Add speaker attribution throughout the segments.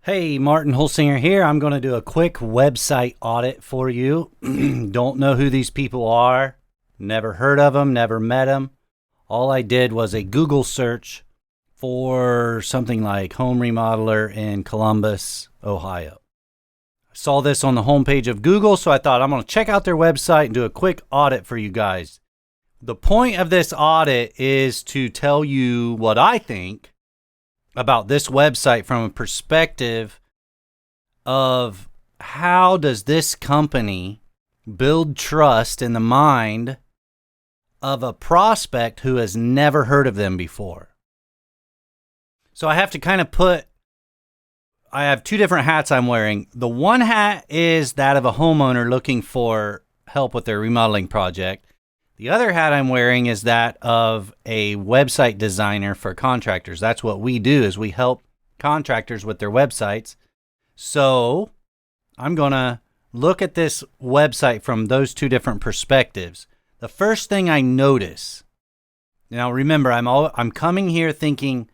Speaker 1: Hey, Martin Holsinger here. I'm going to do a quick website audit for you. Don't know who these people are. Never heard of them, never met them. All I did was a Google search for something like home remodeler in Columbus, Ohio. I saw this on the homepage of Google, so I thought I'm going to check out their website and do a quick audit for you guys. The point of this audit is to tell you what I think about this website from a perspective of how does this company build trust in the mind of a prospect who has never heard of them before. So I have to kind of I have two different hats I'm wearing. The one hat is that of a homeowner looking for help with their remodeling project. The other hat I'm wearing is that of a website designer for contractors. That's what we do, is we help contractors with their websites. So I'm going to look at this website from those two different perspectives. The first thing I notice, now remember, I'm coming here thinking,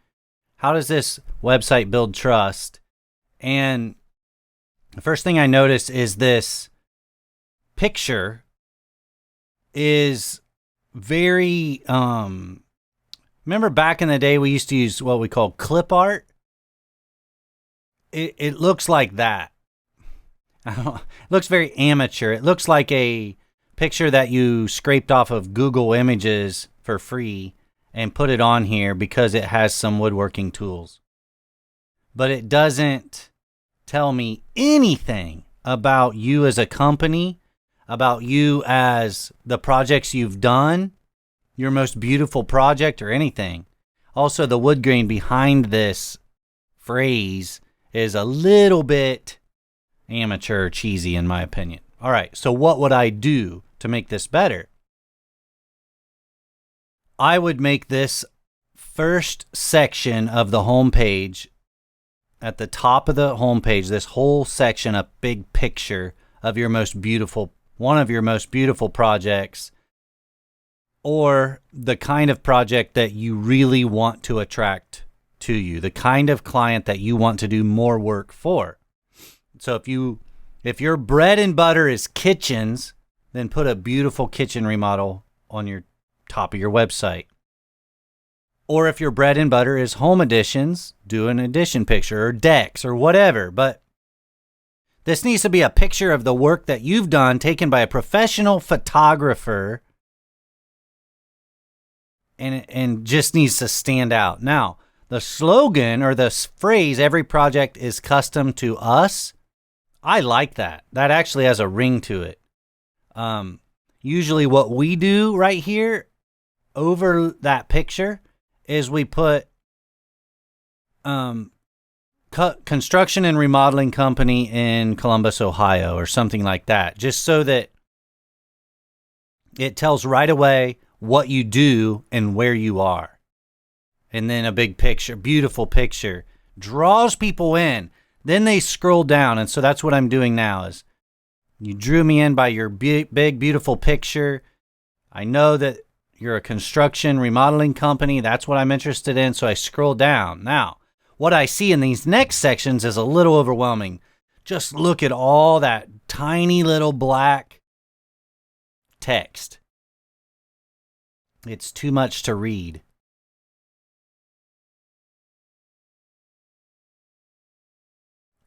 Speaker 1: how does this website build trust? And the first thing I notice is this picture is very, remember back in the day we used to use what we call clip art? It looks like that. It looks very amateur. It looks like a picture that you scraped off of Google Images for free and put it on here because it has some woodworking tools. But it doesn't tell me anything about you as a company, about you as the projects you've done, your most beautiful project, or anything. Also, the wood grain behind this phrase is a little bit amateur, cheesy in my opinion. All right, so what would I do to make this better? I would make this first section of the homepage, at the top of the homepage, this whole section, a big picture of one of your most beautiful projects, or the kind of project that you really want to attract to you, the kind of client that you want to do more work for. So if your bread and butter is kitchens, then put a beautiful kitchen remodel on your top of your website. Or if your bread and butter is home additions, do an addition picture, or decks, or whatever. But this needs to be a picture of the work that you've done, taken by a professional photographer, and just needs to stand out. Now, the slogan or the phrase, every project is custom to us, I like that. That actually has a ring to it. Usually what we do right here over that picture is we put construction and remodeling company in Columbus, Ohio, or something like that, just so that it tells right away what you do and where you are. And then a big picture, beautiful picture, draws people in. Then they scroll down, and so that's what I'm doing now. Is you drew me in by your big, beautiful picture. I know that you're a construction remodeling company. That's what I'm interested in, so I scroll down. Now, what I see in these next sections is a little overwhelming. Just look at all that tiny little black text. It's too much to read.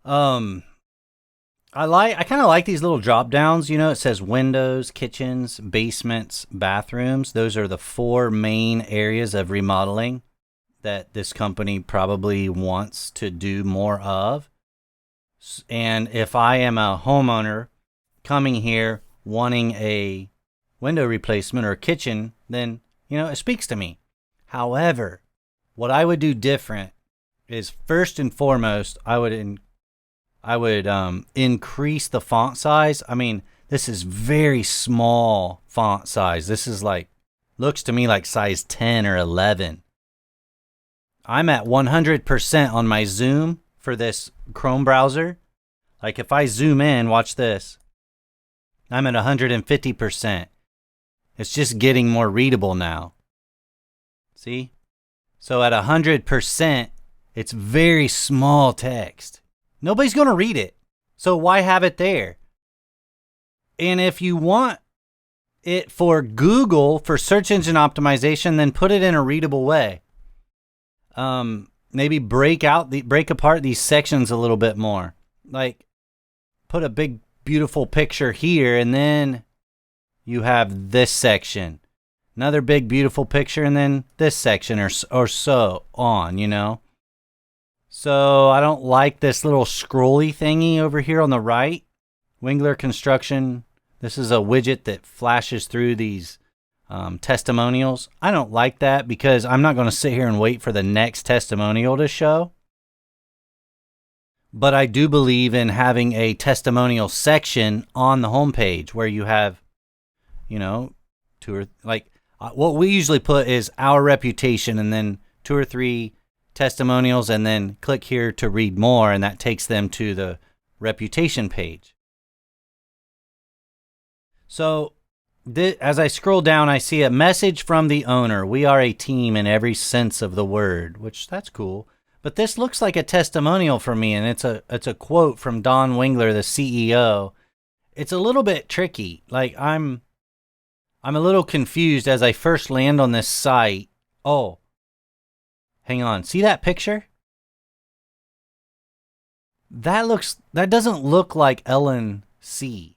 Speaker 1: I kind of like these little drop downs. You know, it says windows, kitchens, basements, bathrooms. Those are the four main areas of remodeling that this company probably wants to do more of. And if I am a homeowner coming here wanting a window replacement or a kitchen, then, it speaks to me. However, what I would do different is, first and foremost, I would increase the font size. I mean, this is very small font size. This is looks to me like size 10 or 11. I'm at 100% on my zoom for this Chrome browser. Like if I zoom in, watch this. I'm at 150%. It's just getting more readable now. See? So at 100%, it's very small text. Nobody's going to read it. So why have it there? And if you want it for Google, for search engine optimization, then put it in a readable way. Maybe break apart these sections a little bit more. Like, put a big, beautiful picture here, and then you have this section. Another big, beautiful picture, and then this section, or so on, you know? So I don't like this little scrolly thingy over here on the right. Wingler Construction. This is a widget that flashes through these testimonials. I don't like that because I'm not going to sit here and wait for the next testimonial to show. But I do believe in having a testimonial section on the homepage where you have, you know, what we usually put is our reputation and then 2 or 3 testimonials, and then click here to read more, and that takes them to the reputation page. So as I scroll down, I see a message from the owner. We are a team in every sense of the word, which that's cool. But this looks like a testimonial for me, and it's a quote from Don Wingler, the CEO. It's a little bit tricky. Like I'm a little confused as I first land on this site. Oh, hang on. See that picture? That doesn't look like Ellen C.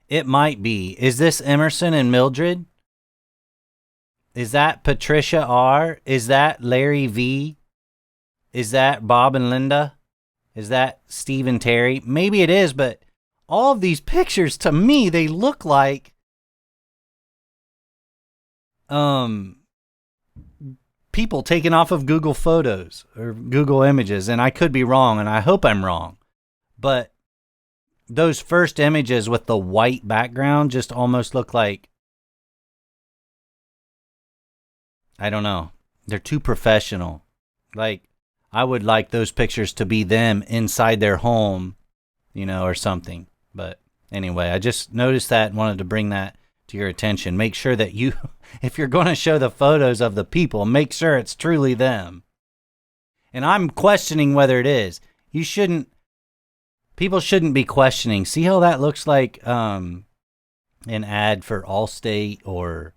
Speaker 1: It might be. Is this Emerson and Mildred? Is that Patricia R? Is that Larry V? Is that Bob and Linda? Is that Steve and Terry? Maybe it is, but all of these pictures, to me, they look like people taken off of Google Photos or Google Images, and I could be wrong, and I hope I'm wrong. But those first images with the white background just almost look like, I don't know, they're too professional. Like, I would like those pictures to be them inside their home, you know, or something. But anyway, I just noticed that and wanted to bring that to your attention. Make sure that you, if you're going to show the photos of the people, make sure it's truly them. And I'm questioning whether it is. People shouldn't be questioning. See how that looks like an ad for Allstate or,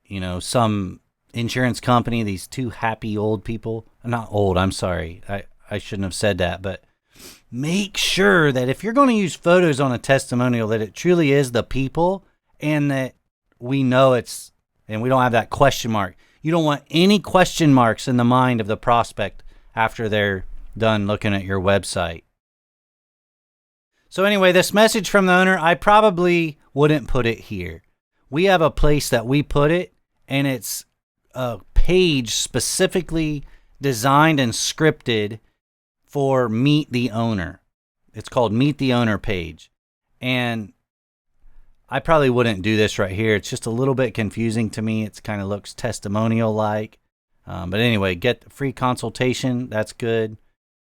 Speaker 1: you know, some insurance company, these 2 happy old people. Not old, I'm sorry. I shouldn't have said that, but make sure that if you're going to use photos on a testimonial, that it truly is the people and that we know it's, and we don't have that question mark. You don't want any question marks in the mind of the prospect after they're done looking at your website. So anyway, this message from the owner, I probably wouldn't put it here. We have a place that we put it, and it's a page specifically designed and scripted for Meet the Owner. It's called Meet the Owner page. And I probably wouldn't do this right here. It's just a little bit confusing to me. It kind of looks testimonial-like. But anyway, get the free consultation. That's good.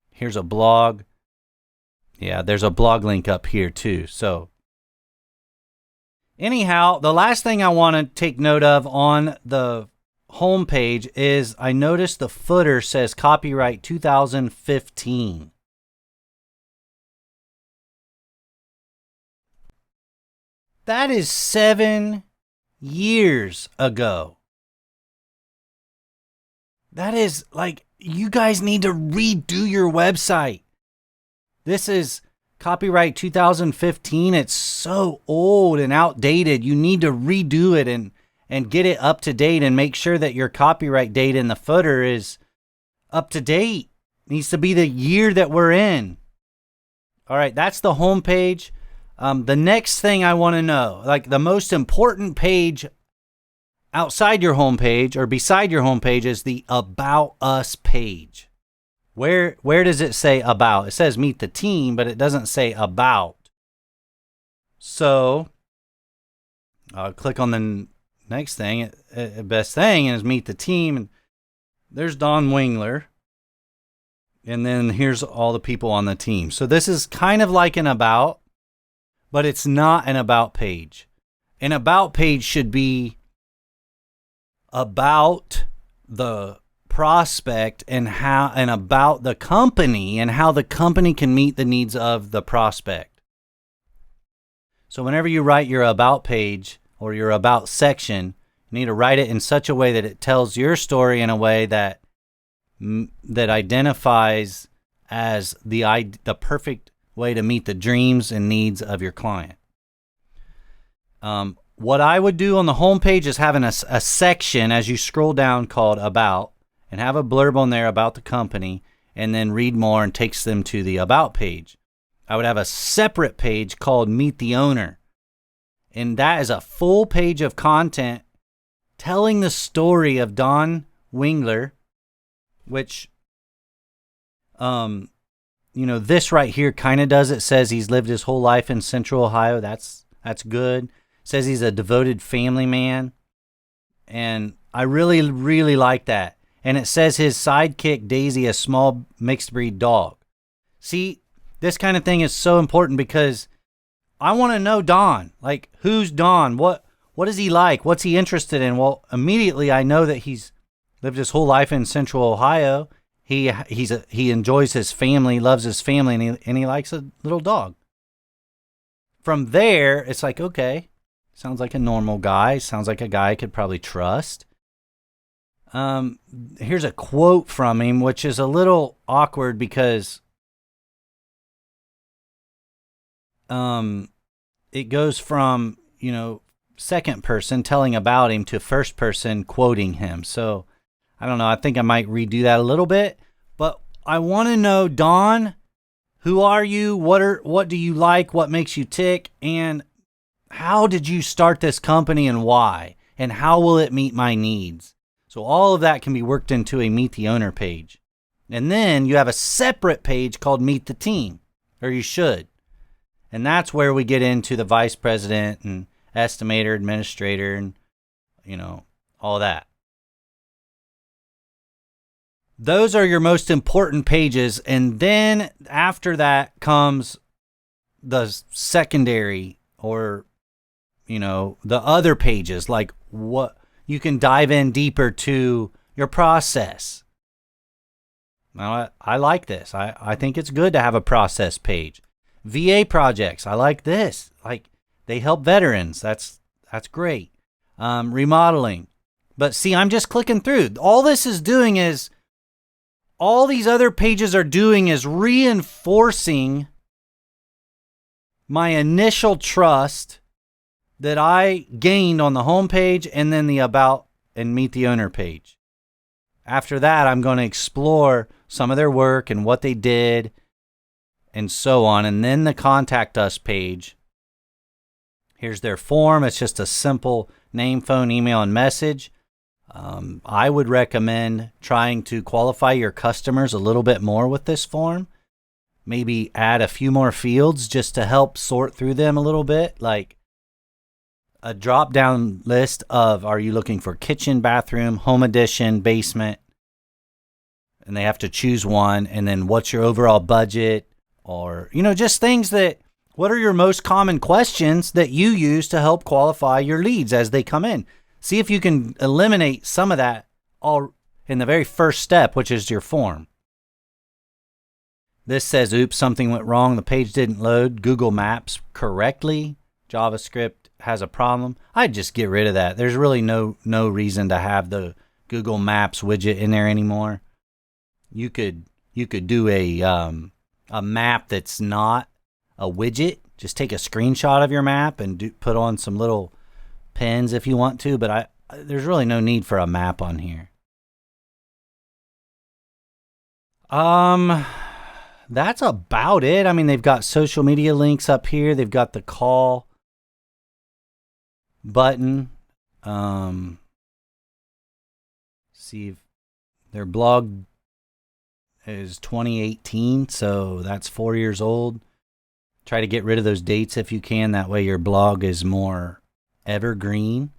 Speaker 1: Here's a blog. Yeah, there's a blog link up here too. So anyhow, the last thing I want to take note of on the home page is I noticed the footer says copyright 2015. That is 7 years ago. That is like, you guys need to redo your website. This is copyright 2015. It's so old and outdated. You need to redo it and get it up to date and make sure that your copyright date in the footer is up to date. It needs to be the year that we're in. All right, that's the home page. The next thing I want to know, like the most important page outside your home page or beside your home page, is the About Us page. Where does it say about? It says meet the team, but it doesn't say about. So I'll click on the next thing. Best thing is meet the team. And there's Don Wingler. And then here's all the people on the team. So this is kind of like an about, but it's not an about page. An about page should be about the prospect and about the company and how the company can meet the needs of the prospect. So whenever you write your about page or your about section, you need to write it in such a way that it tells your story in a way that identifies as the perfect way to meet the dreams and needs of your client. What I would do on the home page is having a section as you scroll down called About, and have a blurb on there about the company, and then read more and takes them to the About page. I would have a separate page called Meet the Owner, and that is a full page of content telling the story of Don Wingler, which, this right here kind of does it. Says he's lived his whole life in Central Ohio. That's good. Says he's a devoted family man, and I really, really like that. And it says his sidekick, Daisy, a small mixed breed dog. See, this kind of thing is so important because I want to know Don. Like, who's Don? What is he like? What's he interested in? Well, immediately I know that he's lived his whole life in Central Ohio. He enjoys his family, loves his family, and he likes a little dog. From there, it's like, okay, sounds like a normal guy. Sounds like a guy I could probably trust. Here's a quote from him, which is a little awkward because it goes from, second person telling about him to first person quoting him. So I don't know. I think I might redo that a little bit, but I want to know, Don, who are you? What do you like? What makes you tick? And how did you start this company and why? And how will it meet my needs? So all of that can be worked into a Meet the Owner page. And then you have a separate page called Meet the Team, or you should. And that's where we get into the vice president and estimator, administrator, and, all that. Those are your most important pages. And then after that comes the secondary or, the other pages, like what you can dive in deeper to your process. Now, I like this. I think it's good to have a process page. VA projects. I like this. Like, they help veterans. That's great. Remodeling. But see, I'm just clicking through. All this is doing is, all these other pages are doing is reinforcing my initial trust that I gained on the home page and then the About and Meet the Owner page. After that, I'm going to explore some of their work and what they did and so on. And then the Contact Us page. Here's their form. It's just a simple name, phone, email, and message. I would recommend trying to qualify your customers a little bit more with this form. Maybe add a few more fields just to help sort through them a little bit. Like a drop-down list of, are you looking for kitchen, bathroom, home addition, basement? And they have to choose one. And then what's your overall budget? Or, just things that, what are your most common questions that you use to help qualify your leads as they come in? See if you can eliminate some of that all in the very first step, which is your form. This says, oops, something went wrong. The page didn't load Google Maps correctly. JavaScript has a problem. I'd just get rid of that. There's really no reason to have the Google Maps widget in there anymore. You could do a map that's not a widget. Just take a screenshot of your map and put on some little pins if you want to, but there's really no need for a map on here. That's about it. I mean, they've got social media links up here. They've got the call button. See if their blog is 2018, so that's 4 years old. Try to get rid of those dates if you can. That way your blog is more evergreen.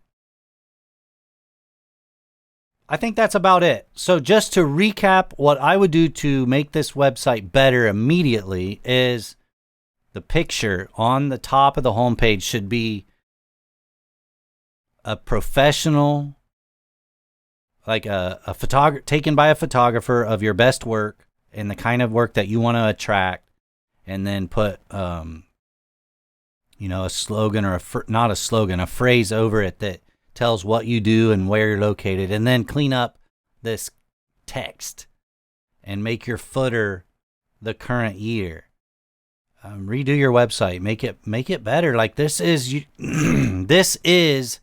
Speaker 1: I think that's about it. So just to recap, what I would do to make this website better immediately is the picture on the top of the homepage should be a professional like a photographer taken by a photographer of your best work and the kind of work that you want to attract, and then put a slogan or not a slogan, a phrase over it that tells what you do and where you're located, and then clean up this text and make your footer the current year. Redo your website, make it better. Like this is this is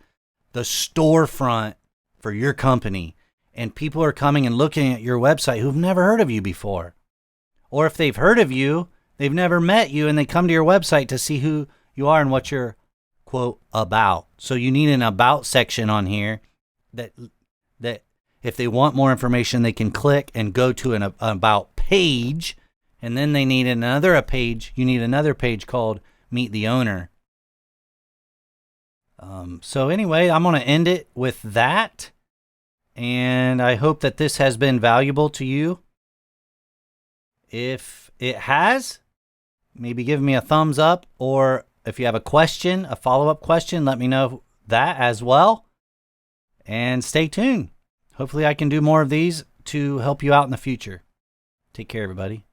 Speaker 1: the storefront for your company, and people are coming and looking at your website who've never heard of you before, or if they've heard of you, they've never met you, and they come to your website to see who you are and what you're, quote, about. So you need an about section on here that if they want more information, they can click and go to an about page. And then they need another page. You need another page called Meet the Owner. So anyway, I'm going to end it with that. And I hope that this has been valuable to you. If it has, maybe give me a thumbs up. Or if you have a question, a follow-up question, let me know that as well. And stay tuned. Hopefully I can do more of these to help you out in the future. Take care, everybody.